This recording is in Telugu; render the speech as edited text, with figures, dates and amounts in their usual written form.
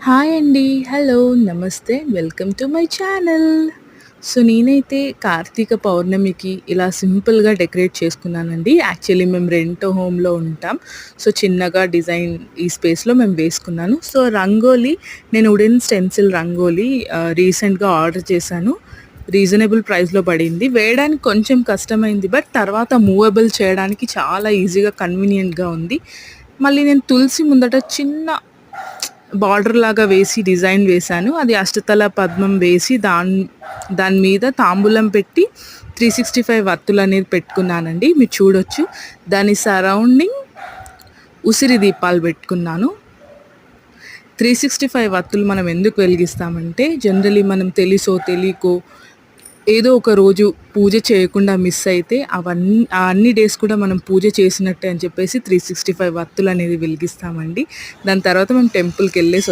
హాయ్ అండి. హలో! నమస్తే. Welcome to my channel. So, నేనైతే కార్తీక పౌర్ణమికి ఇలా సింపుల్‌గా డెకరేట్ చేసుకున్నానండి. యాక్చువల్లీ మేము రెంట్ హోమ్‌లో ఉంటాం. సో, చిన్నగా డిజైన్ ఈ స్పేస్‌లో మేము వేసుకున్నాను. సో, రంగోలీ నేను వుడెన్ స్టెన్సిల్ రంగోలీ రీసెంట్‌గా ఆర్డర్ చేశాను. రీజనబుల్ ప్రైస్‌లో పడింది. వేయడానికి కొంచెం కష్టమైంది. బట్ తర్వాత మూవబుల్ చేయడానికి చాలా ఈజీగా కన్వీనియంట్‌గా ఉంది. మళ్ళీ నేను తులసి ముందట చిన్న బార్డర్ లాగా వేసి డిజైన్ వేశాను. అది అష్టతల పద్మం వేసి దాని మీద తాంబూలం పెట్టి 365 వత్తులనేది పెట్టుకున్నానండి. మీరు చూడొచ్చు. దాని సరౌండింగ్ ఉసిరి దీపాలు పెట్టుకున్నాను. 365 వత్తులు మనం ఎందుకు వెలిగిస్తామంటే, జనరల్లీ మనం తెలుసో తెలియకో ఏదో ఒక రోజు పూజ చేయకుండా మిస్ అయితే ఆ అన్ని డేస్ కూడా మనం పూజ చేసినట్టే అని చెప్పేసి 365 వత్తులనేది వెలిగిస్తామండి. దాని తర్వాత మేము టెంపుల్‌కెళ్ళేసి